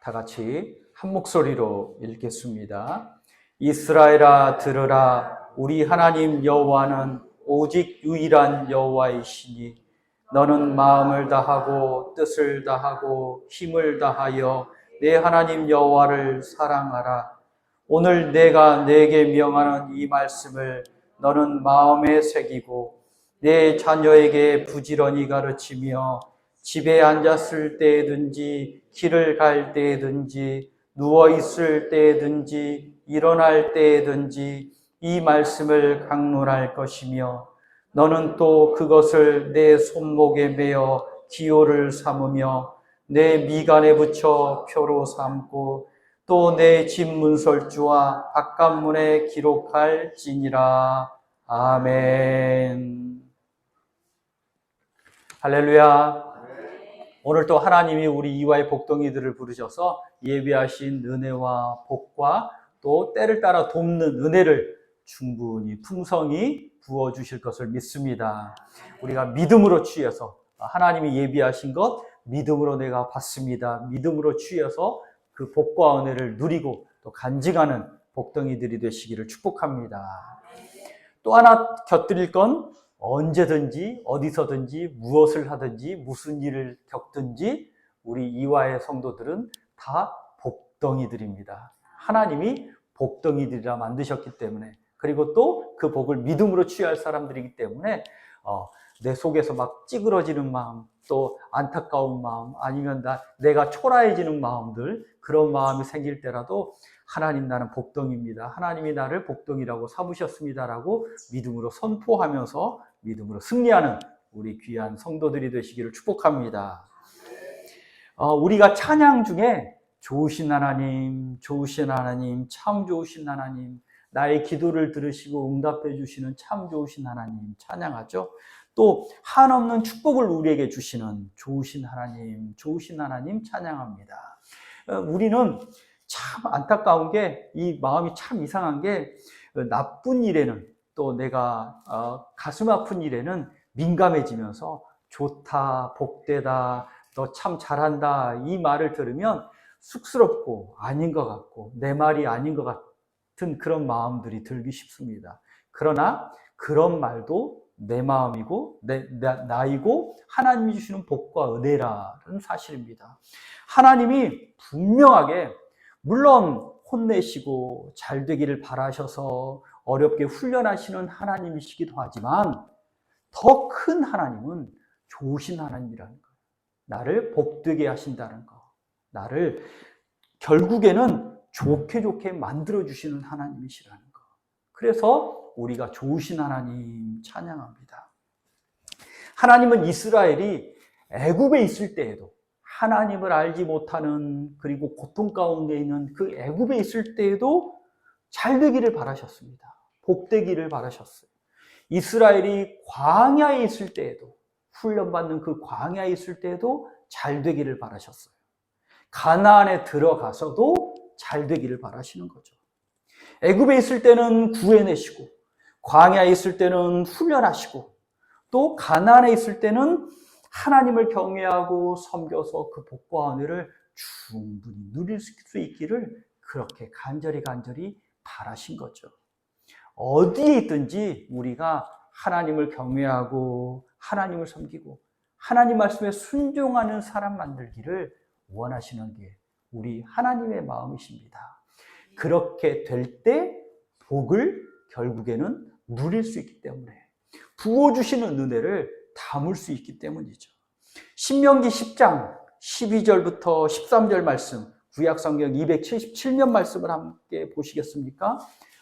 다 같이 한 목소리로 읽겠습니다. 이스라엘아 들으라. 우리 하나님 여호와는 오직 유일한 여호와이시니 너는 마음을 다하고 뜻을 다하고 힘을 다하여 내 하나님 여호와를 사랑하라. 오늘 내가 네게 명하는 이 말씀을 너는 마음에 새기고 내 자녀에게 부지런히 가르치며 집에 앉았을 때든지 길을 갈 때든지 누워 있을 때든지 일어날 때든지 이 말씀을 강론할 것이며 너는 또 그것을 내 손목에 매어 기호를 삼으며 내 미간에 붙여 표로 삼고 또 내 집 문설주와 바깥문에 기록할지니라. 아멘. 할렐루야. 오늘 또 하나님이 우리 이와의 복덩이들을 부르셔서 예비하신 은혜와 복과 또 때를 따라 돕는 은혜를 충분히 풍성히 부어주실 것을 믿습니다. 우리가 믿음으로 취해서 하나님이 예비하신 것 믿음으로 내가 받습니다. 믿음으로 취해서 그 복과 은혜를 누리고 또 간직하는 복덩이들이 되시기를 축복합니다. 또 하나 곁들일 건 언제든지 어디서든지 무엇을 하든지 무슨 일을 겪든지 우리 이화의 성도들은 다 복덩이들입니다. 하나님이 복덩이들이라 만드셨기 때문에, 그리고 또 그 복을 믿음으로 취할 사람들이기 때문에 내 속에서 막 찌그러지는 마음, 또 안타까운 마음, 아니면 내가 초라해지는 마음들, 그런 마음이 생길 때라도 하나님 나는 복덩이입니다. 하나님이 나를 복덩이라고 삼으셨습니다라고 믿음으로 선포하면서 믿음으로 승리하는 우리 귀한 성도들이 되시기를 축복합니다. 우리가 찬양 중에 좋으신 하나님, 좋으신 하나님, 참 좋으신 하나님, 나의 기도를 들으시고 응답해 주시는 참 좋으신 하나님 찬양하죠. 또 한없는 축복을 우리에게 주시는 좋으신 하나님 찬양합니다. 우리는 참 안타까운 게, 이 마음이 참 이상한 게, 나쁜 일에는, 또 내가 가슴 아픈 일에는 민감해지면서 좋다, 복되다, 너 참 잘한다, 이 말을 들으면 쑥스럽고 아닌 것 같고 내 말이 아닌 것 같은 그런 마음들이 들기 쉽습니다. 그러나 그런 말도 내 마음이고 나이고 하나님이 주시는 복과 은혜라는 사실입니다. 하나님이 분명하게, 물론 혼내시고 잘 되기를 바라셔서 어렵게 훈련하시는 하나님이시기도 하지만 더 큰 하나님은 좋으신 하나님이라는 거, 나를 복되게 하신다는 거, 나를 결국에는 좋게 만들어주시는 하나님이시라는 거. 그래서 우리가 좋으신 하나님 찬양합니다. 하나님은 이스라엘이 애굽에 있을 때에도, 하나님을 알지 못하는, 그리고 고통 가운데 있는 그 애굽에 있을 때에도 잘 되기를 바라셨습니다. 복되기를 바라셨어요. 이스라엘이 광야에 있을 때에도, 훈련받는 그 광야에 있을 때에도 잘 되기를 바라셨어요. 가나안에 들어가서도 잘 되기를 바라시는 거죠. 애굽에 있을 때는 구해내시고, 광야에 있을 때는 훈련하시고, 또 가나안에 있을 때는 하나님을 경외하고 섬겨서 그 복과 은혜를 충분히 누릴 수 있기를 그렇게 간절히 바라신 거죠. 어디에 있든지 우리가 하나님을 경외하고 하나님을 섬기고 하나님 말씀에 순종하는 사람 만들기를 원하시는 게 우리 하나님의 마음이십니다. 그렇게 될 때 복을 결국에는 누릴 수 있기 때문에, 부어주시는 은혜를 담을 수 있기 때문이죠. 신명기 10장 12절부터 13절 말씀, 구약성경 277면 말씀을 함께 보시겠습니까?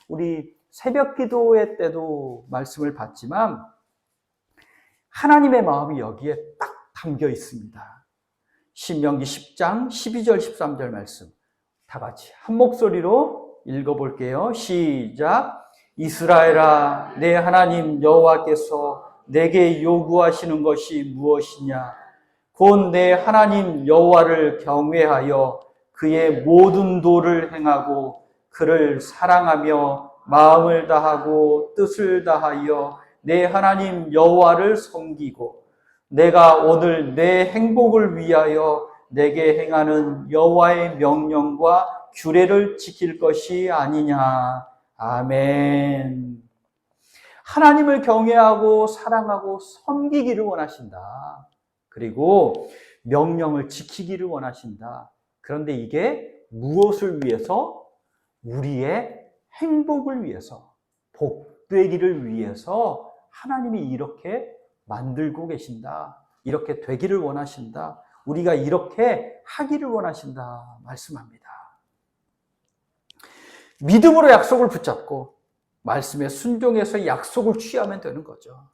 우리 새벽 기도회 때도 말씀을 봤지만 하나님의 마음이 여기에 딱 담겨 있습니다. 신명기 10장 12절 13절 말씀 다 같이 한 목소리로 읽어볼게요. 시작. 이스라엘아, 내 하나님 여호와께서 내게 요구하시는 것이 무엇이냐? 곧 내 하나님 여호와를 경외하여 그의 모든 도를 행하고 그를 사랑하며 마음을 다하고 뜻을 다하여 내 하나님 여호와를 섬기고 내가 오늘 내 행복을 위하여 내게 행하는 여호와의 명령과 규례를 지킬 것이 아니냐. 아멘. 하나님을 경외하고 사랑하고 섬기기를 원하신다. 그리고 명령을 지키기를 원하신다. 그런데 이게 무엇을 위해서? 우리의 행복을 위해서, 복되기를 위해서 하나님이 이렇게 만들고 계신다. 이렇게 되기를 원하신다. 우리가 이렇게 하기를 원하신다. 말씀합니다. 믿음으로 약속을 붙잡고 말씀에 순종해서 약속을 취하면 되는 거죠.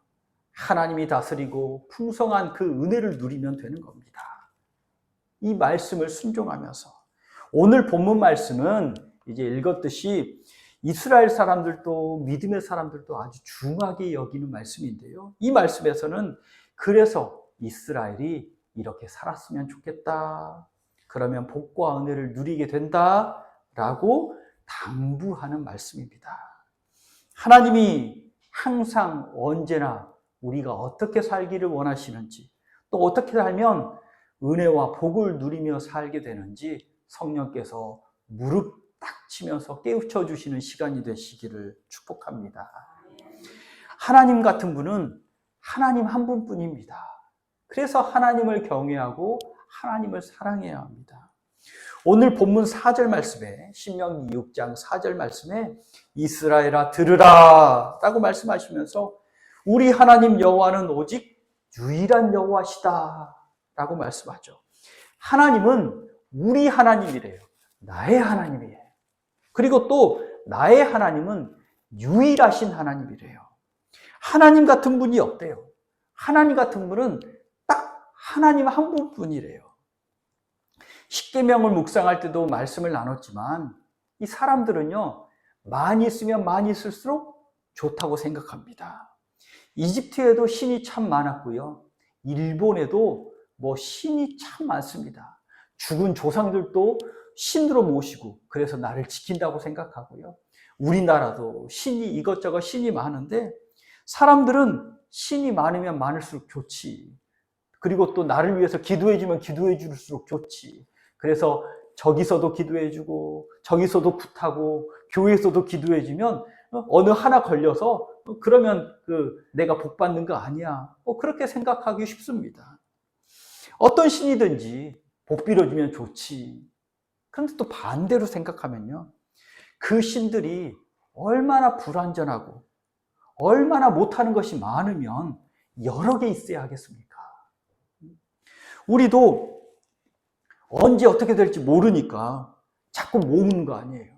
하나님이 다스리고 풍성한 그 은혜를 누리면 되는 겁니다. 이 말씀을 순종하면서 오늘 본문 말씀은 이제 읽었듯이 이스라엘 사람들도 믿음의 사람들도 아주 중하게 여기는 말씀인데요. 이 말씀에서는 그래서 이스라엘이 이렇게 살았으면 좋겠다. 그러면 복과 은혜를 누리게 된다라고 당부하는 말씀입니다. 하나님이 항상 언제나 우리가 어떻게 살기를 원하시는지, 또 어떻게 살면 은혜와 복을 누리며 살게 되는지 성령께서 무릎 딱 치면서 깨우쳐 주시는 시간이 되시기를 축복합니다. 하나님 같은 분은 하나님 한 분뿐입니다. 그래서 하나님을 경외하고 하나님을 사랑해야 합니다. 오늘 본문 4절 말씀에, 신명기 6장 4절 말씀에 이스라엘아 들으라 라고 말씀하시면서 우리 하나님 여호와는 오직 유일한 여호와시다 라고 말씀하죠. 하나님은 우리 하나님이래요. 나의 하나님이에요. 그리고 또 나의 하나님은 유일하신 하나님이래요. 하나님 같은 분이 없대요. 하나님 같은 분은 딱 하나님 한 분뿐이래요. 십계명을 묵상할 때도 말씀을 나눴지만 이 사람들은요, 많이 쓰면 많이 쓸수록 좋다고 생각합니다. 이집트에도 신이 참 많았고요. 일본에도 신이 참 많습니다. 죽은 조상들도 신으로 모시고 그래서 나를 지킨다고 생각하고요. 우리나라도 신이 이것저것 신이 많은데 사람들은 신이 많으면 많을수록 좋지. 그리고 또 나를 위해서 기도해주면 기도해줄수록 좋지. 그래서 저기서도 기도해주고 저기서도 굿하고 교회에서도 기도해주면 어느 하나 걸려서 그러면 내가 복 받는 거 아니야. 그렇게 생각하기 쉽습니다. 어떤 신이든지 복 빌어주면 좋지. 그런데 또 반대로 생각하면요, 그 신들이 얼마나 불완전하고 얼마나 못하는 것이 많으면 여러 개 있어야 하겠습니까? 우리도 언제 어떻게 될지 모르니까 자꾸 모으는 거 아니에요.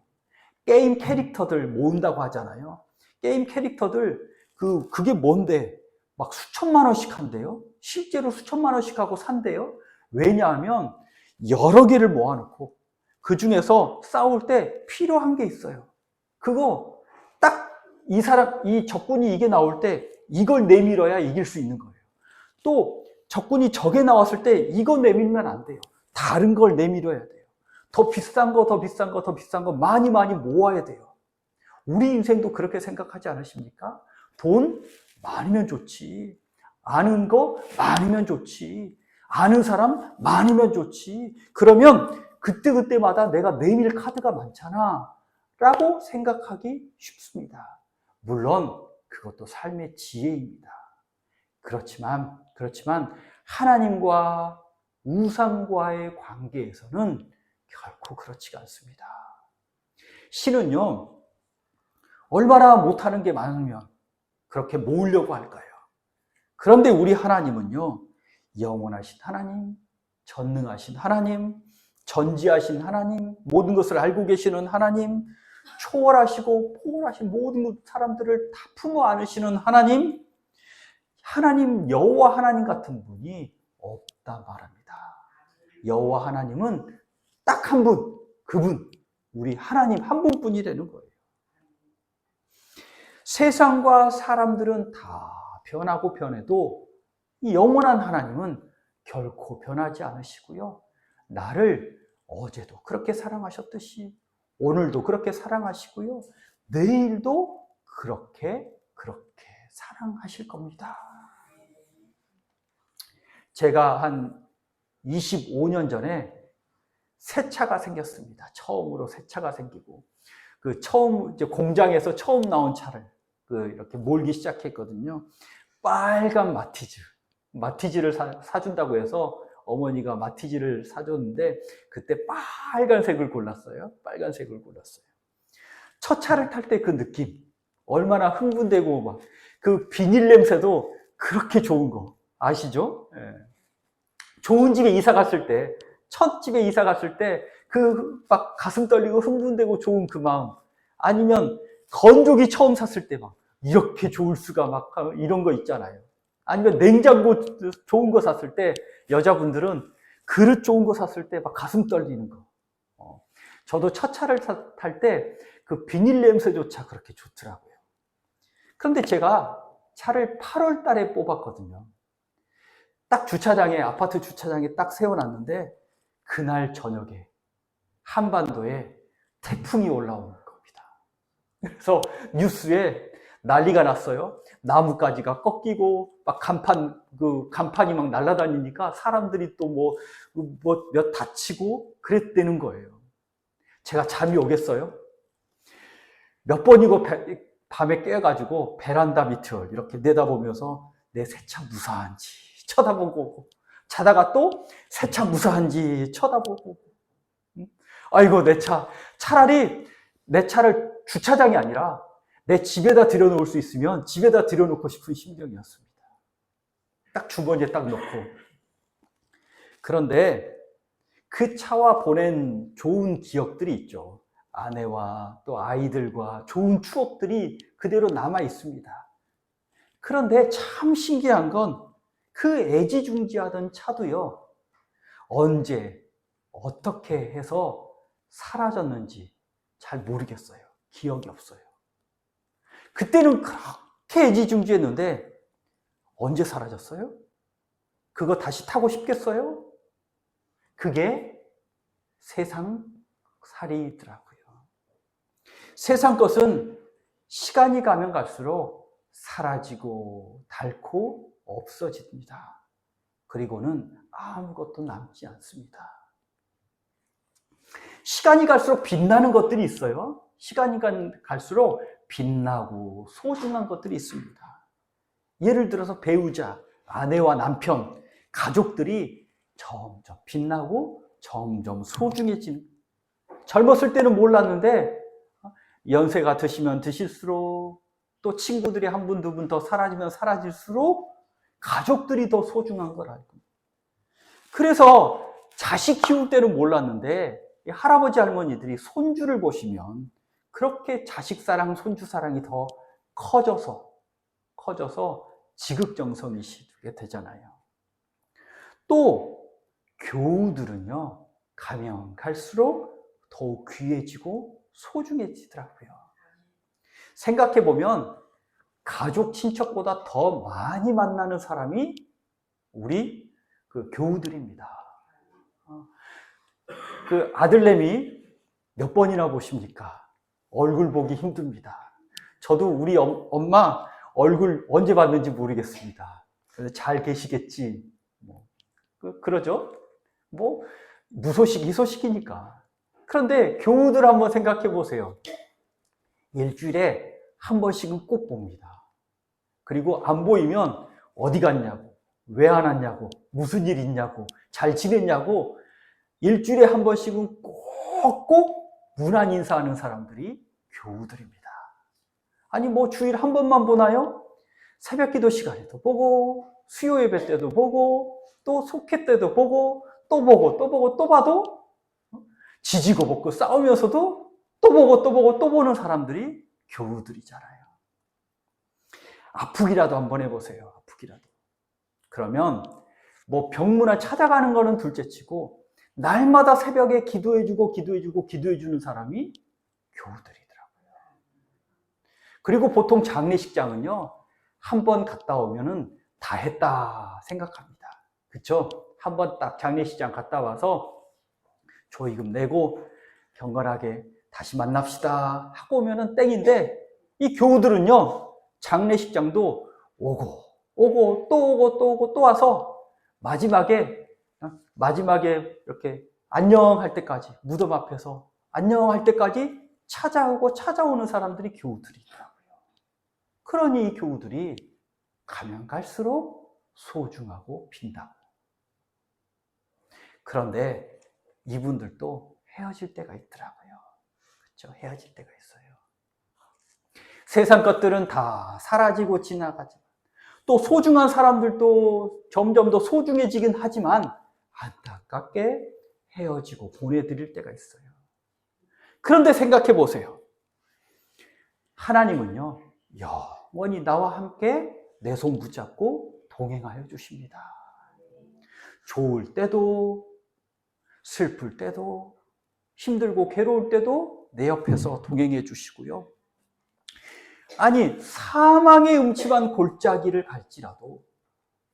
게임 캐릭터들 모은다고 하잖아요. 게임 캐릭터들 그게 뭔데 막 수천만 원씩 한대요. 실제로 수천만 원씩 하고 산대요. 왜냐하면 여러 개를 모아놓고 그 중에서 싸울 때 필요한 게 있어요. 그거 딱 이 적군이 이게 나올 때 이걸 내밀어야 이길 수 있는 거예요. 또 적군이 저게 나왔을 때 이거 내밀면 안 돼요. 다른 걸 내밀어야 돼요. 더 비싼 거 많이 모아야 돼요. 우리 인생도 그렇게 생각하지 않으십니까? 돈 많으면 좋지. 아는 거 많으면 좋지. 아는 사람 많으면 좋지. 그러면 그때마다 내가 내밀 카드가 많잖아 라고 생각하기 쉽습니다. 물론 그것도 삶의 지혜입니다. 그렇지만 하나님과 우상과의 관계에서는 결코 그렇지가 않습니다. 신은요, 얼마나 못하는 게 많으면 그렇게 모으려고 할까요? 그런데 우리 하나님은요, 영원하신 하나님, 전능하신 하나님, 전지하신 하나님, 모든 것을 알고 계시는 하나님, 초월하시고 포월하신 모든 사람들을 다 품어 안으시는 하나님, 하나님 여호와 하나님 같은 분이 없다 말합니다. 여호와 하나님은 딱 한 분, 그분, 우리 하나님 한 분뿐이라는 거예요. 세상과 사람들은 다 변하고 변해도 이 영원한 하나님은 결코 변하지 않으시고요. 나를 어제도 그렇게 사랑하셨듯이 오늘도 그렇게 사랑하시고요. 내일도 그렇게 사랑하실 겁니다. 제가 한 25년 전에 새 차가 생겼습니다. 처음으로 새 차가 생기고, 이제 공장에서 처음 나온 차를 이렇게 몰기 시작했거든요. 빨간 마티즈를 사준다고 해서 어머니가 마티즈를 사줬는데, 그때 빨간색을 골랐어요. 첫 차를 탈 때 그 느낌, 얼마나 흥분되고, 막 그 비닐 냄새도 그렇게 좋은 거 아시죠? 예. 좋은 집에 이사 갔을 때, 첫 집에 이사 갔을 때 막 가슴 떨리고 흥분되고 좋은 그 마음, 아니면 건조기 처음 샀을 때 막 이렇게 좋을 수가, 막 이런 거 있잖아요. 아니면 냉장고 좋은 거 샀을 때, 여자분들은 그릇 좋은 거 샀을 때 막 가슴 떨리는 거. 저도 첫 차를 탈 때 그 비닐 냄새조차 그렇게 좋더라고요. 그런데 제가 차를 8월 달에 뽑았거든요. 딱 아파트 주차장에 딱 세워놨는데, 그날 저녁에 한반도에 태풍이 올라오는 겁니다. 그래서 뉴스에 난리가 났어요. 나뭇가지가 꺾이고, 막 간판이 막 날아다니니까 사람들이 또 몇 다치고 그랬다는 거예요. 제가 잠이 오겠어요? 몇 번이고 밤에 깨가지고 베란다 밑을 이렇게 내다보면서 내 새 차 무사한지 쳐다보고, 자다가 또 새 차 무사한지 쳐다보고, 아이고, 차라리 내 차를 주차장이 아니라 내 집에다 들여놓을 수 있으면 집에다 들여놓고 싶은 심정이었습니다. 딱 주머니에 딱 넣고. 그런데 그 차와 보낸 좋은 기억들이 있죠. 아내와 또 아이들과 좋은 추억들이 그대로 남아 있습니다. 그런데 참 신기한 건, 그 애지중지하던 차도요, 언제 어떻게 해서 사라졌는지 잘 모르겠어요. 기억이 없어요. 그때는 그렇게 애지중지했는데 언제 사라졌어요? 그거 다시 타고 싶겠어요? 그게 세상살이더라고요. 세상 것은 시간이 가면 갈수록 사라지고 닳고 없어집니다. 그리고는 아무것도 남지 않습니다. 시간이 갈수록 빛나는 것들이 있어요. 시간이 갈수록 빛나고 소중한 것들이 있습니다. 예를 들어서 배우자, 아내와 남편, 가족들이 점점 빛나고 점점 소중해지는. 젊었을 때는 몰랐는데 연세가 드시면 드실수록, 또 친구들이 한 분, 두 분 더 사라지면 사라질수록 가족들이 더 소중한 걸 알고. 그래서 자식 키울 때는 몰랐는데 할아버지 할머니들이 손주를 보시면 그렇게 자식 사랑, 손주 사랑이 더 커져서 지극정성이시게 되잖아요. 또 교우들은요, 가면 갈수록 더욱 귀해지고 소중해지더라고요. 생각해보면 가족, 친척보다 더 많이 만나는 사람이 우리 교우들입니다. 아들내미 몇 번이나 보십니까? 얼굴 보기 힘듭니다. 저도 우리 엄마 얼굴 언제 봤는지 모르겠습니다. 잘 계시겠지. 그러죠? 무소식, 이소식이니까. 그런데 교우들 한번 생각해 보세요. 일주일에 한 번씩은 꼭 봅니다. 그리고 안 보이면 어디 갔냐고, 왜 안 왔냐고, 무슨 일 있냐고, 잘 지냈냐고, 일주일에 한 번씩은 꼭 문안 인사하는 사람들이 교우들입니다. 아니, 주일 한 번만 보나요? 새벽 기도 시간에도 보고, 수요 예배 때도 보고, 또 속회 때도 보고, 또 봐도, 지지고 볶고 싸우면서도 또 보고 또 보는 사람들이 교우들이잖아요. 아프기라도 한번 해보세요. 아프기라도. 그러면 병문안 찾아가는 거는 둘째치고, 날마다 새벽에 기도해주는 사람이 교우들이더라고요. 그리고 보통 장례식장은요, 한 번 갔다 오면은 다 했다 생각합니다. 그쵸? 한 번 딱 장례식장 갔다 와서 조의금 내고 경건하게 다시 만납시다 하고 오면은 땡인데, 이 교우들은요, 장례식장도 오고 또 와서 마지막에 마지막에 이렇게 안녕할 때까지, 무덤 앞에서 안녕할 때까지 찾아오는 사람들이 교우들이더라고요. 그러니 이 교우들이 가면 갈수록 소중하고 빈다고. 그런데 이분들도 헤어질 때가 있더라고요. 그렇죠? 헤어질 때가 있어요. 세상 것들은 다 사라지고 지나가지만 또 소중한 사람들도 점점 더 소중해지긴 하지만 안타깝게 헤어지고 보내드릴 때가 있어요. 그런데 생각해 보세요. 하나님은요, 영원히 나와 함께 내 손 붙잡고 동행하여 주십니다. 좋을 때도, 슬플 때도, 힘들고 괴로울 때도 내 옆에서 동행해 주시고요. 아니, 사망의 음침한 골짜기를 갈지라도,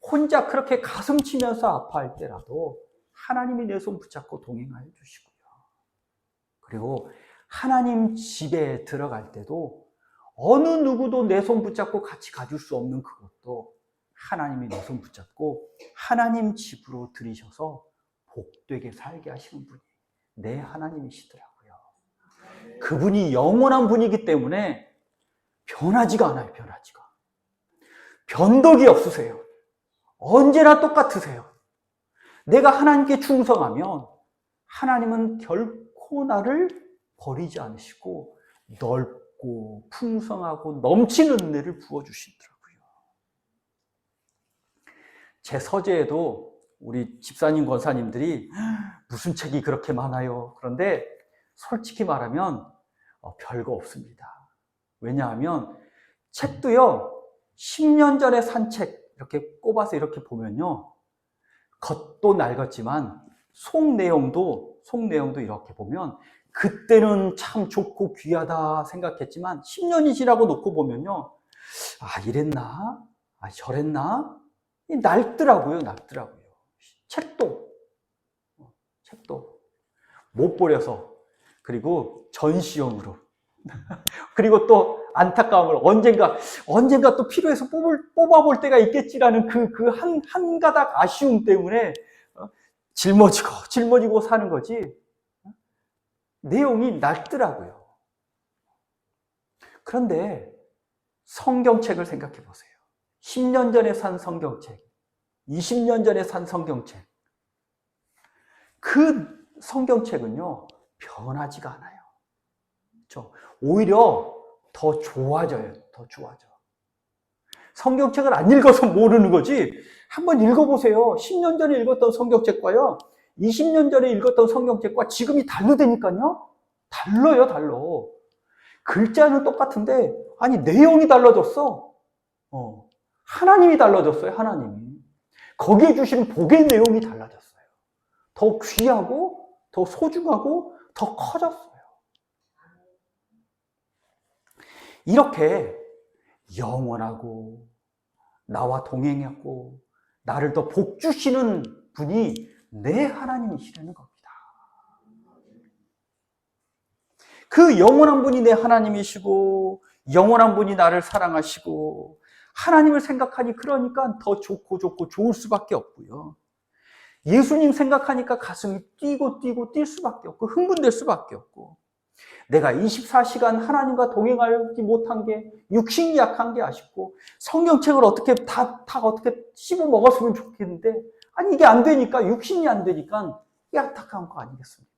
혼자 그렇게 가슴 치면서 아파할 때라도 하나님이 내 손 붙잡고 동행하여 주시고요. 그리고 하나님 집에 들어갈 때도 어느 누구도 내 손 붙잡고 같이 가줄 수 없는 그것도 하나님이 내 손 붙잡고 하나님 집으로 들이셔서 복되게 살게 하시는 분이 내 하나님이시더라고요. 그분이 영원한 분이기 때문에 변하지가 않아요. 변덕이 없으세요. 언제나 똑같으세요. 내가 하나님께 충성하면 하나님은 결코 나를 버리지 않으시고 넓고 풍성하고 넘치는 은혜를 부어주시더라고요. 제 서재에도 우리 집사님, 권사님들이 무슨 책이 그렇게 많아요. 그런데 솔직히 말하면 별거 없습니다. 왜냐하면 책도요, 10년 전에 산 책 이렇게 꼽아서 이렇게 보면요, 겉도 낡았지만 속 내용도 이렇게 보면 그때는 참 좋고 귀하다 생각했지만 10년이 지나고 놓고 보면요, 이랬나? 저랬나? 낡더라고요. 책도 못 버려서, 그리고 전시용으로 그리고 또 안타까움을 언젠가 또 필요해서 뽑아볼 때가 있겠지라는 한 가닥 아쉬움 때문에 짊어지고 사는 거지, 내용이 낡더라고요. 그런데 성경책을 생각해 보세요. 10년 전에 산 성경책, 20년 전에 산 성경책, 그 성경책은요, 변하지가 않아요. 그렇죠? 오히려 더 좋아져요. 성경책을 안 읽어서 모르는 거지, 한번 읽어보세요. 10년 전에 읽었던 성경책과요, 20년 전에 읽었던 성경책과 지금이 다르다니까요. 달라요. 글자는 똑같은데, 내용이 달라졌어. 하나님이 달라졌어요. 하나님이. 거기에 주신 복의 내용이 달라졌어요. 더 귀하고, 더 소중하고, 더 커졌어요. 이렇게 영원하고 나와 동행하고 나를 더 복 주시는 분이 내 하나님이시라는 겁니다. 그 영원한 분이 내 하나님이시고 영원한 분이 나를 사랑하시고 하나님을 생각하니 그러니까 더 좋고 좋을 수밖에 없고요. 예수님 생각하니까 가슴이 뛰고 뛸 수밖에 없고 흥분될 수밖에 없고, 내가 24시간 하나님과 동행하지 못한 게, 육신이 약한 게 아쉽고, 성경책을 어떻게 어떻게 씹어 먹었으면 좋겠는데, 이게 안 되니까, 육신이 안 되니까, 이게 안타까운 거 아니겠습니까?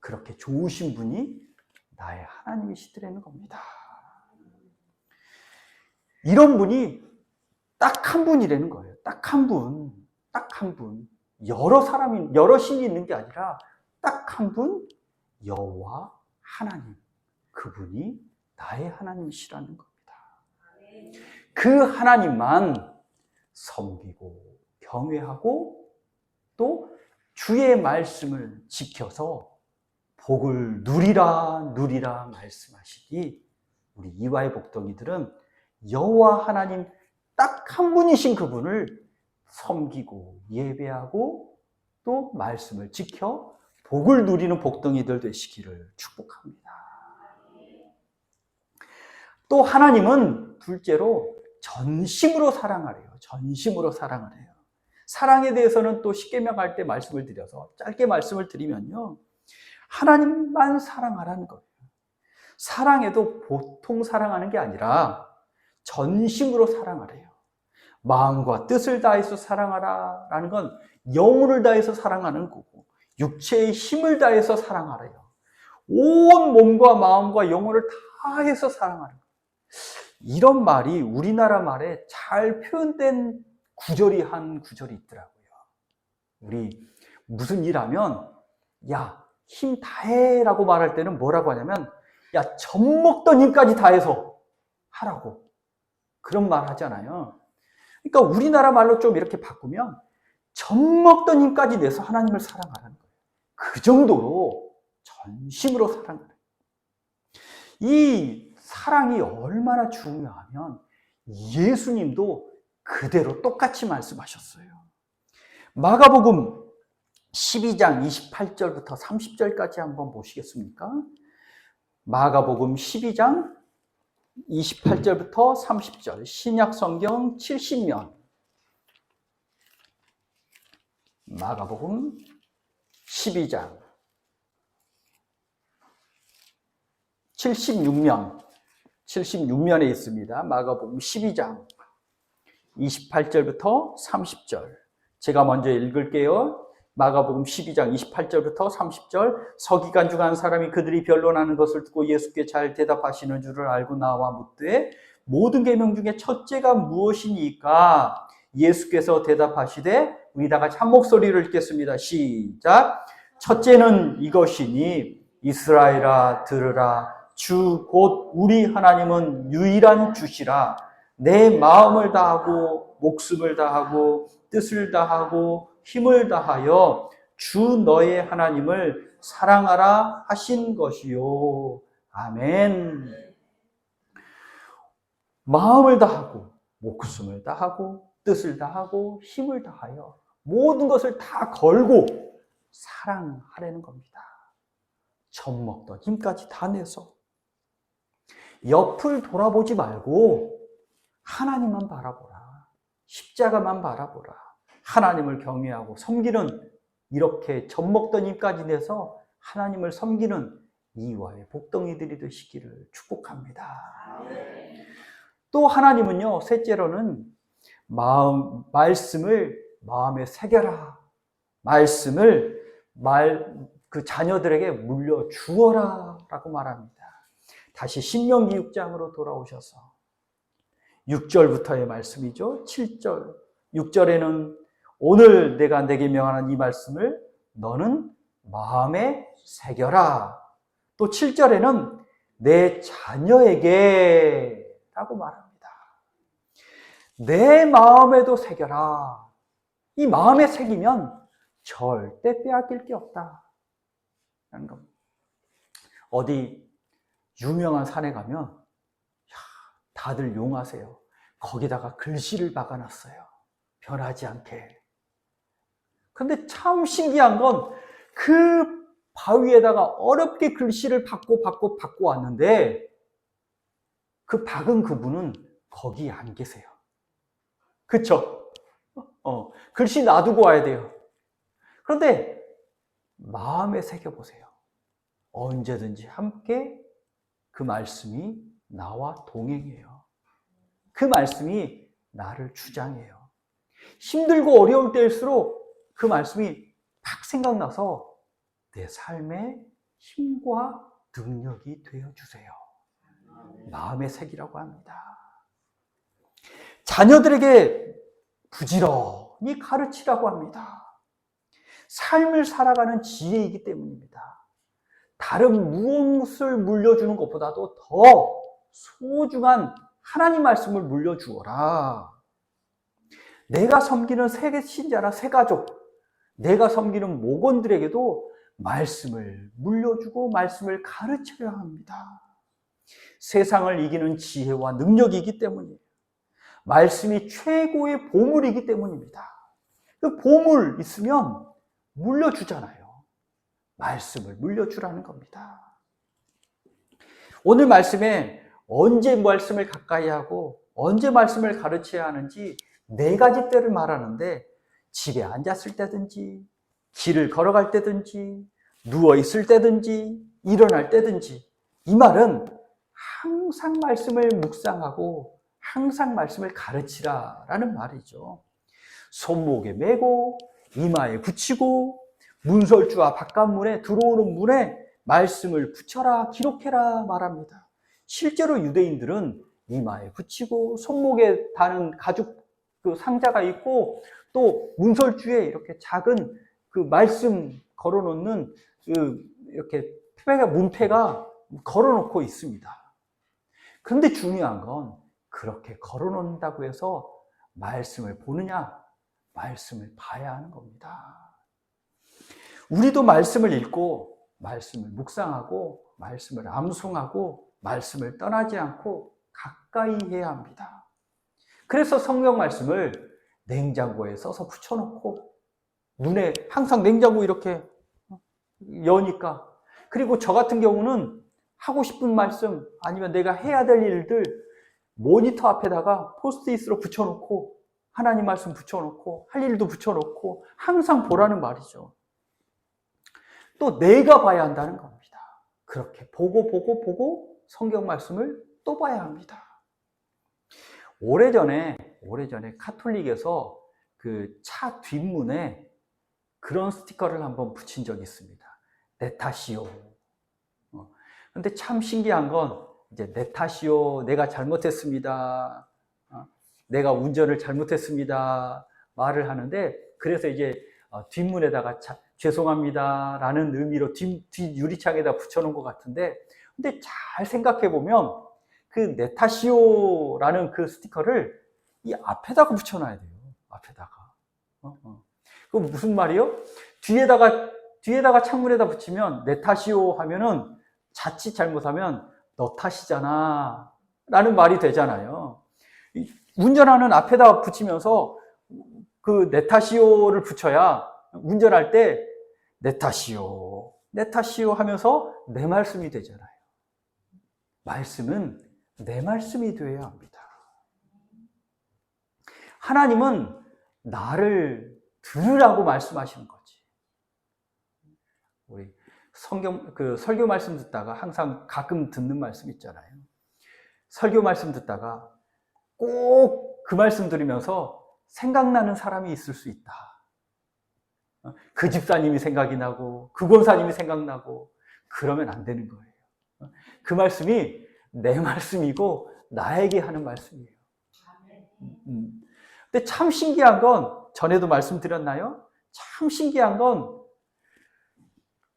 그렇게 좋으신 분이 나의 하나님이시더라는 겁니다. 이런 분이 딱 한 분이라는 거예요. 딱 한 분. 여러 신이 있는 게 아니라, 딱 한 분, 여호와 하나님, 그분이 나의 하나님이시라는 겁니다. 그 하나님만 섬기고 경외하고 또 주의 말씀을 지켜서 복을 누리라 말씀하시니, 우리 이화의 복덩이들은 여호와 하나님 딱 한 분이신 그분을 섬기고 예배하고 또 말씀을 지켜 복을 누리는 복덩이들 되시기를 축복합니다. 또 하나님은 둘째로 전심으로 사랑하래요. 사랑에 대해서는 또 십계명 할 때 말씀을 드려서 짧게 말씀을 드리면요. 하나님만 사랑하라는 거예요. 사랑해도 보통 사랑하는 게 아니라 전심으로 사랑하래요. 마음과 뜻을 다해서 사랑하라라는 건 영혼을 다해서 사랑하는 거고 육체의 힘을 다해서 사랑하래요. 온 몸과 마음과 영혼을 다해서 사랑하는 거예요. 이런 말이 우리나라 말에 잘 표현된 구절이 한 구절이 있더라고요. 우리 무슨 일 하면 야, 힘 다해라고 말할 때는 뭐라고 하냐면 야, 젖먹던 힘까지 다해서 하라고 그런 말 하잖아요. 그러니까 우리나라 말로 좀 이렇게 바꾸면 젖먹던 힘까지 내서 하나님을 사랑하라는 거예요. 그 정도로 전심으로 사랑하는 거예요. 이 사랑이 얼마나 중요하면 예수님도 그대로 똑같이 말씀하셨어요. 마가복음 12장 28절부터 30절까지 한번 보시겠습니까? 마가복음 12장 28절부터 30절 신약성경 70면 마가복음 12장 76면에 있습니다. 마가복음 12장 28절부터 30절 제가 먼저 읽을게요. 마가복음 12장 28절부터 30절 서기관 중 한 사람이 그들이 변론하는 것을 듣고 예수께 잘 대답하시는 줄을 알고 나와 묻되 모든 계명 중에 첫째가 무엇이니까? 예수께서 대답하시되 우리 다 같이 한 목소리를 읽겠습니다. 시작. 첫째는 이것이니 이스라엘아 들으라 주 곧 우리 하나님은 유일한 주시라 내 마음을 다하고 목숨을 다하고 뜻을 다하고 힘을 다하여 주 너의 하나님을 사랑하라 하신 것이요. 아멘. 마음을 다하고 목숨을 다하고 뜻을 다하고 힘을 다하여 모든 것을 다 걸고 사랑하라는 겁니다. 젖먹던 힘까지 다 내서 옆을 돌아보지 말고 하나님만 바라보라. 십자가만 바라보라. 하나님을 경외하고 섬기는 이렇게 젖먹던 힘까지 내서 하나님을 섬기는 이와의 복덩이들이 되시기를 축복합니다. 또 하나님은요, 셋째로는 말씀을 마음에 새겨라. 말씀을 그 자녀들에게 물려 주어라 라고 말합니다. 다시 신명기 6장으로 돌아오셔서 6절부터의 말씀이죠. 7절, 6절에는 오늘 내가 내게 명하는 이 말씀을 너는 마음에 새겨라. 또 7절에는 내 자녀에게 라고 말합니다. 내 마음에도 새겨라. 이 마음에 새기면 절대 빼앗길 게 없다. 라는 겁니다. 어디 유명한 산에 가면 다들 용하세요. 거기다가 글씨를 박아놨어요. 변하지 않게. 근데 참 신기한 건 그 바위에다가 어렵게 글씨를 박고 왔는데 그 박은 그분은 거기 안 계세요. 그쵸? 글씨 놔두고 와야 돼요. 그런데 마음에 새겨보세요. 언제든지 함께 그 말씀이 나와 동행해요. 그 말씀이 나를 주장해요. 힘들고 어려울 때일수록 그 말씀이 팍 생각나서 내 삶의 힘과 능력이 되어주세요. 마음의 색이라고 합니다. 자녀들에게 부지런히 가르치라고 합니다. 삶을 살아가는 지혜이기 때문입니다. 다른 무엇을 물려주는 것보다도 더 소중한 하나님 말씀을 물려주어라. 내가 섬기는 새 신자나 새 가족, 내가 섬기는 목원들에게도 말씀을 물려주고 말씀을 가르쳐야 합니다. 세상을 이기는 지혜와 능력이기 때문이에요. 말씀이 최고의 보물이기 때문입니다. 그 보물 있으면 물려주잖아요. 말씀을 물려주라는 겁니다. 오늘 말씀에 언제 말씀을 가까이 하고 언제 말씀을 가르쳐야 하는지 4가지 때를 말하는데 집에 앉았을 때든지, 길을 걸어갈 때든지, 누워있을 때든지, 일어날 때든지, 이 말은 항상 말씀을 묵상하고 항상 말씀을 가르치라라는 말이죠. 손목에 메고 이마에 붙이고 문설주와 바깥문에 들어오는 문에 말씀을 붙여라, 기록해라 말합니다. 실제로 유대인들은 이마에 붙이고 손목에 다는 가죽 그 상자가 있고 또 문설주에 이렇게 작은 그 말씀 걸어놓는 그 이렇게 문패가 걸어놓고 있습니다. 그런데 중요한 건 그렇게 걸어놓는다고 해서 말씀을 보느냐? 말씀을 봐야 하는 겁니다. 우리도 말씀을 읽고 말씀을 묵상하고 말씀을 암송하고 말씀을 떠나지 않고 가까이 해야 합니다. 그래서 성경 말씀을 냉장고에 써서 붙여놓고 눈에 항상 냉장고 이렇게 여니까, 그리고 저 같은 경우는 하고 싶은 말씀 아니면 내가 해야 될 일들 모니터 앞에다가 포스트잇으로 붙여놓고 하나님 말씀 붙여놓고 할 일도 붙여놓고 항상 보라는 말이죠. 또 내가 봐야 한다는 겁니다. 그렇게 보고 성경 말씀을 또 봐야 합니다. 오래전에 카톨릭에서 그 차 뒷문에 그런 스티커를 한번 붙인 적이 있습니다. 내 탓이요. 근데 참 신기한 건 이제 내 탓이요, 내가 잘못했습니다, 내가 운전을 잘못했습니다 말을 하는데, 그래서 이제 뒷문에다가 죄송합니다 라는 의미로 뒷 유리창에다 붙여놓은 것 같은데, 근데 잘 생각해 보면 그 내 탓이요 라는 그 스티커를 이 앞에다가 붙여놔야 돼요. 앞에다가. 그 무슨 말이요? 뒤에다가 창문에다 붙이면 내 탓이요 하면은 자칫 잘못하면 너 탓이잖아 라는 말이 되잖아요. 운전하는 앞에다 붙이면서 그 내 탓이요를 붙여야 운전할 때 내 탓이요 하면서 내 말씀이 되잖아요. 말씀은 내 말씀이 되어야 합니다. 하나님은 나를 들으라고 말씀하시는 거지. 우리 설교 말씀 듣다가 항상 가끔 듣는 말씀 있잖아요. 설교 말씀 듣다가 꼭 그 말씀 들으면서 생각나는 사람이 있을 수 있다. 그 집사님이 생각이 나고 그 권사님이 생각나고 그러면 안 되는 거예요. 그 말씀이 내 말씀이고 나에게 하는 말씀이에요. 근데 참 신기한 건, 전에도 말씀드렸나요? 참 신기한 건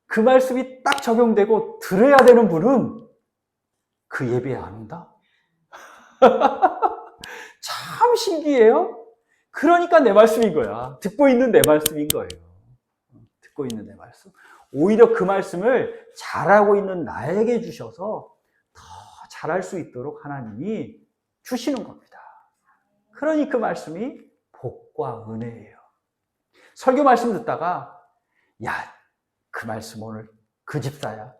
그 말씀이 딱 적용되고 들어야 되는 분은 그 예배에 안 온다? 참 신기해요. 그러니까 내 말씀인 거야. 듣고 있는 내 말씀인 거예요. 듣고 있는 내 말씀. 오히려 그 말씀을 잘하고 있는 나에게 주셔서 더 잘할 수 있도록 하나님이 주시는 겁니다. 그러니 그 말씀이 복과 은혜예요. 설교 말씀 듣다가 야, 그 말씀 오늘 그 집사야,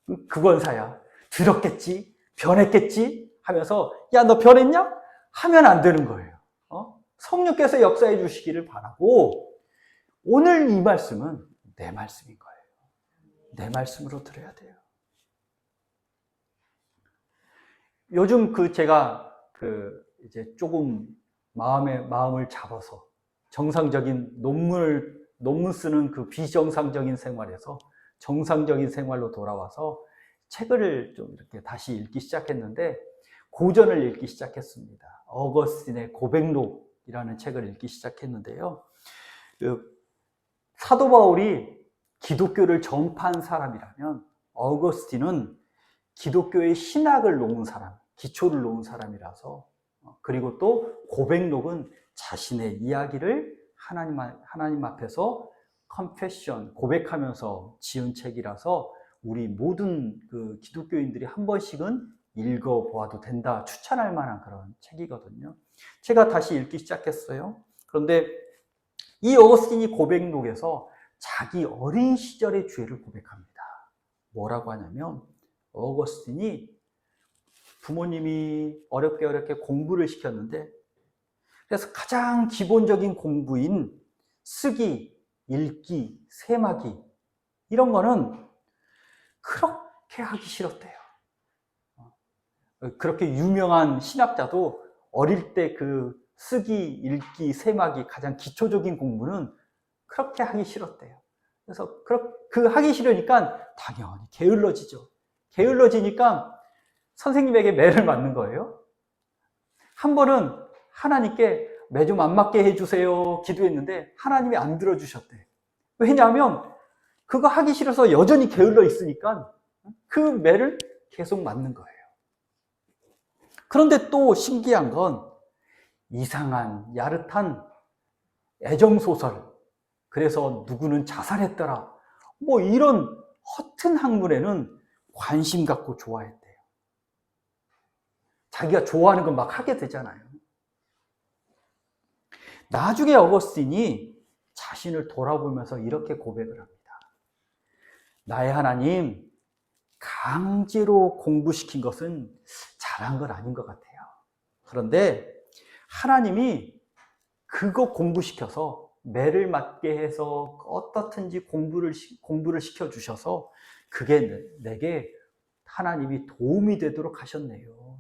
그 권사야, 들었겠지, 변했겠지 하면서 야, 너 변했냐? 하면 안 되는 거예요. 성령께서 역사해 주시기를 바라고, 오늘 이 말씀은 내 말씀인 거예요. 내 말씀으로 들어야 돼요. 요즘 제가 이제 조금 마음을 잡아서 정상적인 논문 쓰는 그 비정상적인 생활에서 정상적인 생활로 돌아와서 책을 좀 이렇게 다시 읽기 시작했는데, 고전을 읽기 시작했습니다. 어거스틴의 고백록이라는 책을 읽기 시작했는데요. 사도 바울이 기독교를 전파한 사람이라면 어거스틴은 기독교의 신학을 놓은 사람, 기초를 놓은 사람이라서, 그리고 또 고백록은 자신의 이야기를 하나님 앞에서 confession, 고백하면서 지은 책이라서 우리 모든 그 기독교인들이 한 번씩은 읽어보아도 된다, 추천할 만한 그런 책이거든요. 제가 다시 읽기 시작했어요. 그런데 이 어거스틴이 고백록에서 자기 어린 시절의 죄를 고백합니다. 뭐라고 하냐면, 어거스틴이 부모님이 어렵게 공부를 시켰는데, 그래서 가장 기본적인 공부인 쓰기, 읽기, 세마기 이런 거는 그렇게 하기 싫었대요. 그렇게 유명한 신학자도 어릴 때 그 쓰기, 읽기, 세마기 가장 기초적인 공부는 그렇게 하기 싫었대요. 그래서 그 하기 싫으니까 당연히 게을러지죠. 게을러지니까 선생님에게 매를 맞는 거예요. 한 번은 하나님께 매 좀 안 맞게 해주세요 기도했는데 하나님이 안 들어주셨대. 왜냐하면 그거 하기 싫어서 여전히 게을러 있으니까 그 매를 계속 맞는 거예요. 그런데 또 신기한 건 이상한 야릇한 애정소설, 그래서 누구는 자살했더라, 뭐 이런 허튼 학문에는 관심 갖고 좋아했대요. 자기가 좋아하는 건 막 하게 되잖아요. 나중에 어거스틴이 자신을 돌아보면서 이렇게 고백을 합니다. 나의 하나님, 강제로 공부시킨 것은 잘한 건 아닌 것 같아요. 그런데 하나님이 그거 공부시켜서 매를 맞게 해서 어떻든지 공부를 시켜주셔서 그게 내게 하나님이 도움이 되도록 하셨네요.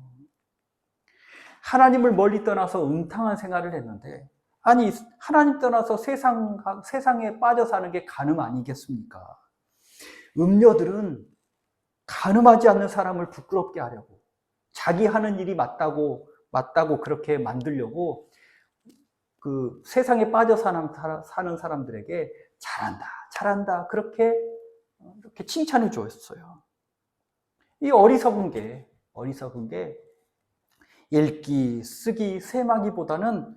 하나님을 멀리 떠나서 음탕한 생활을 했는데, 아니 하나님 떠나서 세상에 빠져 사는 게 간음 아니겠습니까? 음녀들은 간음하지 않는 사람을 부끄럽게 하려고, 자기 하는 일이 맞다고 그렇게 만들려고 그 세상에 빠져 사는 사람들에게 잘한다 그렇게 칭찬해 주었어요. 이 어리석은 게 읽기, 쓰기, 세마기보다는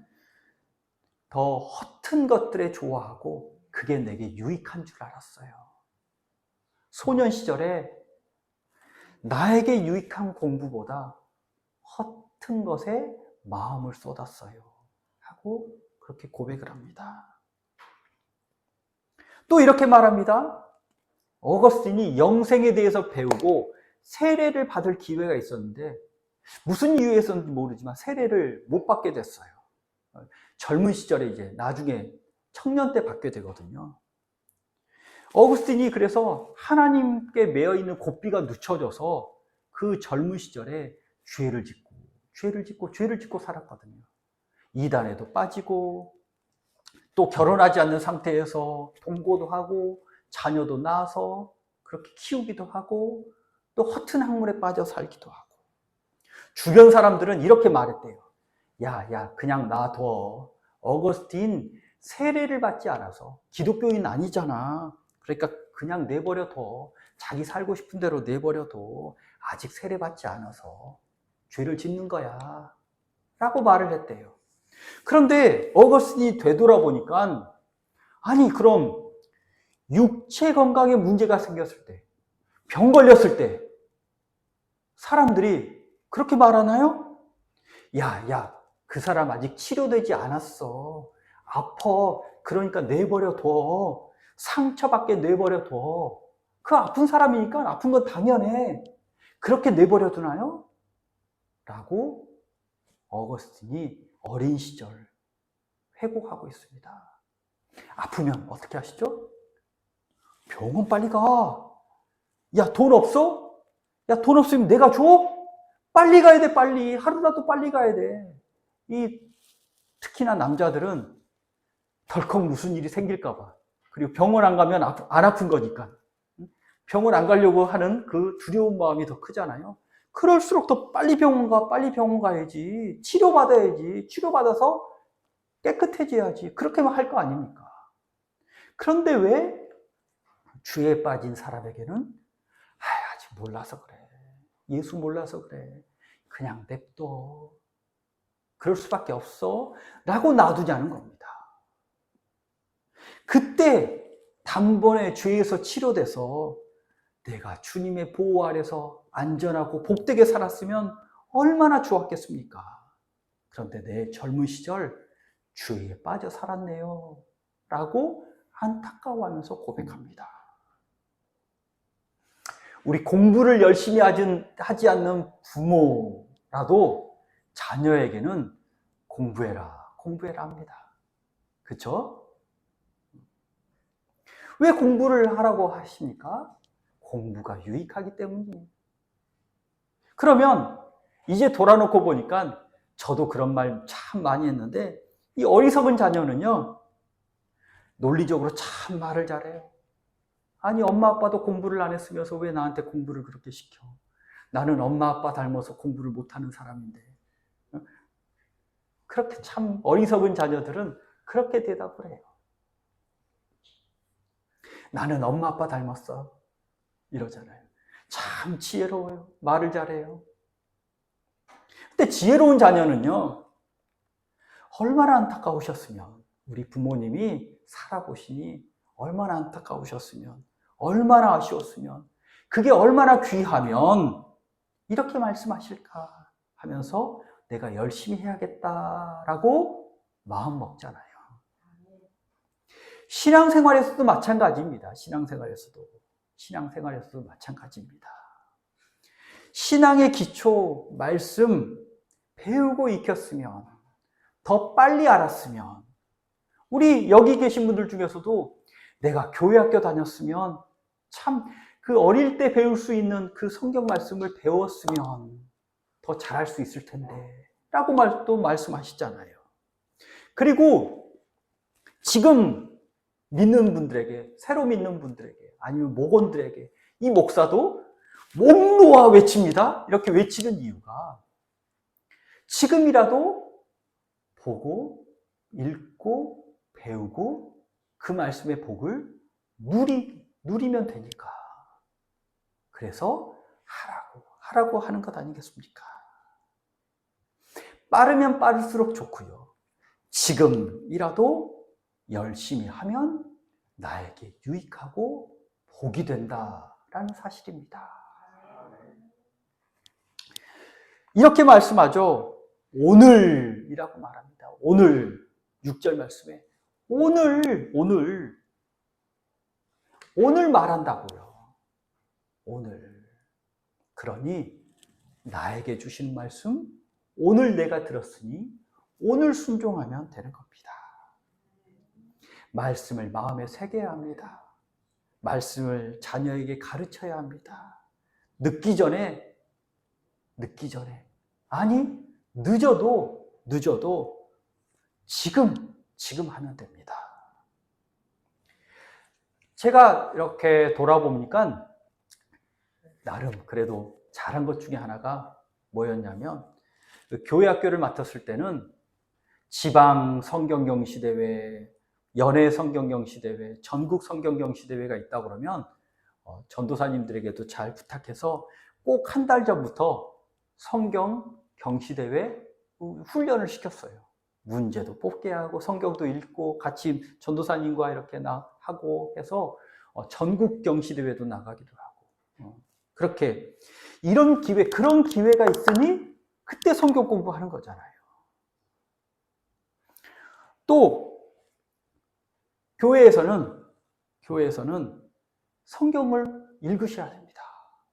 더 허튼 것들에 좋아하고 그게 내게 유익한 줄 알았어요. 소년 시절에 나에게 유익한 공부보다 허튼 것에 마음을 쏟았어요 하고 그렇게 고백을 합니다. 또 이렇게 말합니다. 어거스틴이 영생에 대해서 배우고 세례를 받을 기회가 있었는데 무슨 이유에서인지 모르지만 세례를 못 받게 됐어요. 젊은 시절에 이제 나중에 청년 때 받게 되거든요. 어거스틴이 그래서 하나님께 매여 있는 고삐가 늦춰져서 그 젊은 시절에 죄를 짓고 살았거든요. 이단에도 빠지고 또 결혼하지 않는 상태에서 동거도 하고 자녀도 낳아서 그렇게 키우기도 하고 또 허튼 학문에 빠져 살기도 하고, 주변 사람들은 이렇게 말했대요. 야, 그냥 놔둬. 어거스틴 세례를 받지 않아서 기독교인 아니잖아. 그러니까 그냥 내버려둬. 자기 살고 싶은 대로 내버려둬. 아직 세례 받지 않아서 죄를 짓는 거야 라고 말을 했대요. 그런데 어거스틴이 되돌아보니까, 아니 그럼 육체 건강에 문제가 생겼을 때, 병 걸렸을 때 사람들이 그렇게 말하나요? 야, 그 사람 아직 치료되지 않았어. 아파. 그러니까 내버려둬. 상처받게 내버려둬. 그 아픈 사람이니까 아픈 건 당연해. 그렇게 내버려두나요? 라고 어거스틴이 어린 시절 회고하고 있습니다. 아프면 어떻게 하시죠? 병원 빨리 가. 야, 돈 없어? 야, 돈 없으면 내가 줘? 빨리 가야 돼, 빨리. 하루라도 빨리 가야 돼. 특히나 남자들은 덜컥 무슨 일이 생길까봐. 그리고 병원 안 가면 안 아픈 거니까. 병원 안 가려고 하는 그 두려운 마음이 더 크잖아요. 그럴수록 더 빨리 병원 가야지. 치료받아야지. 치료받아서 깨끗해져야지. 그렇게만 할 거 아닙니까? 그런데 왜 죄에 빠진 사람에게는 아직 몰라서 그래. 예수 몰라서 그래. 그냥 냅둬. 그럴 수밖에 없어. 라고 놔두자는 겁니다. 그때 단번에 죄에서 치료돼서 내가 주님의 보호 아래서 안전하고 복되게 살았으면 얼마나 좋았겠습니까? 그런데 내 젊은 시절 죄에 빠져 살았네요. 라고 안타까워하면서 고백합니다. 우리 공부를 열심히 하지 않는 부모라도 자녀에게는 공부해라 합니다. 그렇죠? 왜 공부를 하라고 하십니까? 공부가 유익하기 때문이에요. 그러면 이제 돌아놓고 보니까 저도 그런 말 참 많이 했는데 이 어리석은 자녀는요, 논리적으로 참 말을 잘해요. 아니, 엄마 아빠도 공부를 안 했으면서 왜 나한테 공부를 그렇게 시켜? 나는 엄마 아빠 닮아서 공부를 못하는 사람인데. 그렇게 참 어리석은 자녀들은 그렇게 대답을 해요. 나는 엄마 아빠 닮았어. 이러잖아요. 참 지혜로워요. 말을 잘해요. 근데 지혜로운 자녀는요, 얼마나 안타까우셨으면, 우리 부모님이 살아보시니 얼마나 안타까우셨으면, 얼마나 아쉬웠으면, 그게 얼마나 귀하면 이렇게 말씀하실까 하면서 내가 열심히 해야겠다라고 마음 먹잖아요. 신앙생활에서도 마찬가지입니다. 신앙생활에서도 마찬가지입니다. 신앙의 기초 말씀 배우고 익혔으면, 더 빨리 알았으면, 우리 여기 계신 분들 중에서도 내가 교회 학교 다녔으면 참 그 어릴 때 배울 수 있는 그 성경 말씀을 배웠으면 더 잘할 수 있을 텐데 라고 또 말씀하시잖아요. 그리고 지금 믿는 분들에게, 새로 믿는 분들에게, 아니면 목원들에게 이 목사도 목 놓아 외칩니다. 이렇게 외치는 이유가 지금이라도 보고 하고 배우고 그 말씀의 복을 누리면 되니까. 그래서 하라고 하는 것 아니겠습니까? 빠르면 빠를수록 좋고요. 지금이라도 열심히 하면 나에게 유익하고 복이 된다라는 사실입니다. 이렇게 말씀하죠. 오늘이라고 말합니다. 오늘 6절 말씀에 오늘 말한다고요. 오늘. 그러니 나에게 주신 말씀 오늘 내가 들었으니 오늘 순종하면 되는 겁니다. 말씀을 마음에 새겨야 합니다. 말씀을 자녀에게 가르쳐야 합니다. 늦기 전에 아니 늦어도 지금 하면 됩니다. 제가 이렇게 돌아보니까 나름 그래도 잘한 것 중에 하나가 뭐였냐면, 교회 학교를 맡았을 때는 지방 성경경시대회, 연예 성경경시대회, 전국 성경경시대회가 있다 그러면 전도사님들에게도 잘 부탁해서 꼭 한 달 전부터 성경경시대회 훈련을 시켰어요. 문제도 뽑게 하고 성경도 읽고 같이 전도사님과 이렇게 하고 해서 전국 경시대회도 나가기도 하고, 그렇게 그런 기회가 있으니 그때 성경 공부하는 거잖아요. 또 교회에서는 성경을 읽으셔야 됩니다.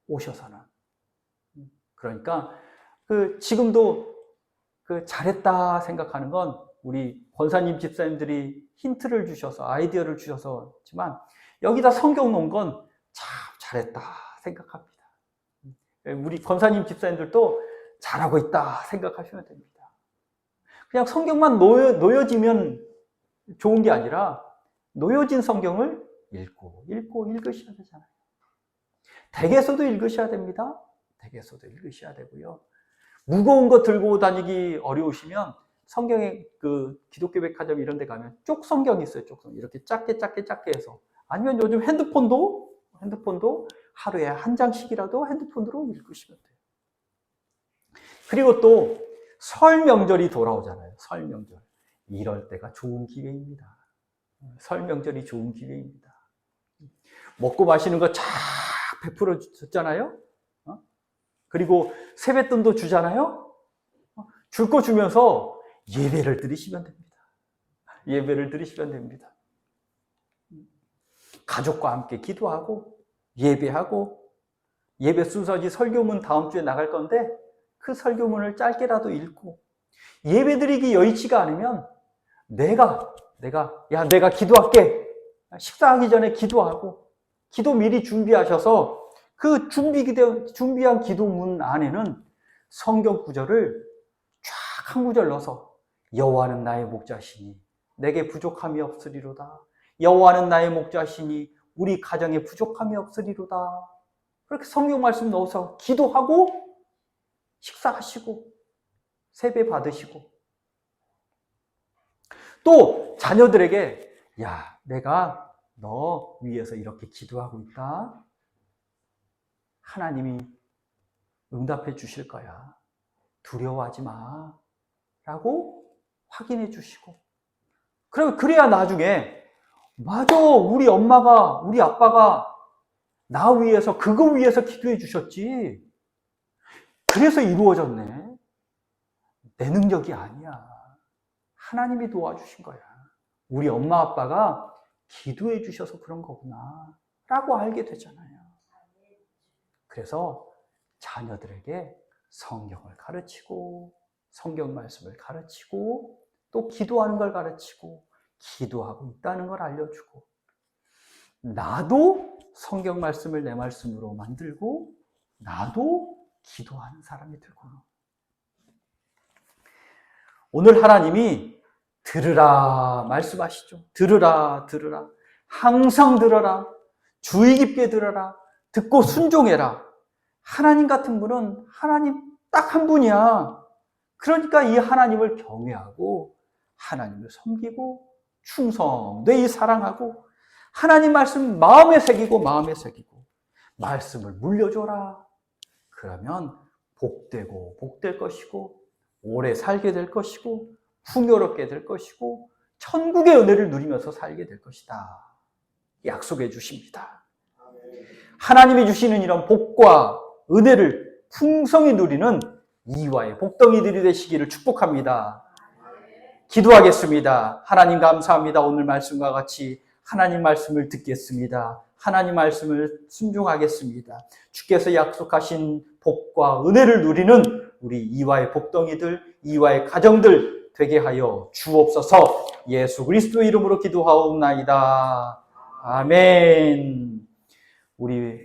오셔서는. 그러니까 지금도 잘했다 생각하는 건 우리 권사님 집사님들이 힌트를 주셔서, 아이디어를 주셔서지만 여기다 성경 놓은 건 참 잘했다 생각합니다. 우리 권사님 집사님들도 잘하고 있다 생각하시면 됩니다. 그냥 성경만 놓여지면 좋은 게 아니라 놓여진 성경을 읽으셔야 되잖아요. 댁에서도 읽으셔야 됩니다. 댁에서도 읽으셔야 되고요. 무거운 거 들고 다니기 어려우시면 성경에 기독교 백화점 이런 데 가면 쪽 성경이 있어요. 쪽 성경. 이렇게 작게 해서. 아니면 요즘 핸드폰도 하루에 한 장씩이라도 핸드폰으로 읽으시면 돼요. 그리고 또 설 명절이 돌아오잖아요. 설 명절. 이럴 때가 좋은 기회입니다. 설 명절이 좋은 기회입니다. 먹고 마시는 거 쫙 베풀어 줬잖아요. 그리고 세뱃돈도 주잖아요. 줄 거 주면서 예배를 드리시면 됩니다. 예배를 드리시면 됩니다. 가족과 함께 기도하고 예배하고, 예배 순서지 설교문 다음 주에 나갈 건데 그 설교문을 짧게라도 읽고, 예배 드리기 여의치가 않으면 내가 기도할게. 식사하기 전에 기도하고 기도 미리 준비하셔서 그 준비한 기도문 안에는 성경 구절을 쫙 한 구절 넣어서 여호와는 나의 목자시니 내게 부족함이 없으리로다. 여호와는 나의 목자시니 우리 가정에 부족함이 없으리로다. 그렇게 성경 말씀 넣어서 기도하고 식사하시고 세배 받으시고 또 자녀들에게 야, 내가 너 위해서 이렇게 기도하고 있다. 하나님이 응답해 주실 거야. 두려워하지 마. 라고 확인해 주시고. 그래야 나중에 맞아, 우리 엄마가, 우리 아빠가 나 위해서, 그거 위해서 기도해 주셨지. 그래서 이루어졌네. 내 능력이 아니야. 하나님이 도와주신 거야. 우리 엄마 아빠가 기도해 주셔서 그런 거구나. 라고 알게 되잖아요. 그래서 자녀들에게 성경을 가르치고, 성경 말씀을 가르치고, 또 기도하는 걸 가르치고, 기도하고 있다는 걸 알려주고, 나도 성경 말씀을 내 말씀으로 만들고, 나도 기도하는 사람이 되고. 오늘 하나님이 들으라 말씀하시죠. 들으라, 들으라. 항상 들어라. 주의 깊게 들어라. 듣고 순종해라. 하나님 같은 분은 하나님 딱 한 분이야. 그러니까 이 하나님을 경외하고 하나님을 섬기고 충성되이 사랑하고 하나님 말씀 마음에 새기고 말씀을 물려줘라. 그러면 복되고 복될 것이고 오래 살게 될 것이고 풍요롭게 될 것이고 천국의 은혜를 누리면서 살게 될 것이다. 약속해 주십니다. 하나님이 주시는 이런 복과 은혜를 풍성히 누리는 이와의 복덩이들이 되시기를 축복합니다. 기도하겠습니다. 하나님 감사합니다. 오늘 말씀과 같이 하나님 말씀을 듣겠습니다. 하나님 말씀을 순종하겠습니다. 주께서 약속하신 복과 은혜를 누리는 우리 이와의 복덩이들, 이와의 가정들 되게 하여 주옵소서. 예수 그리스도 이름으로 기도하옵나이다. 아멘. 우리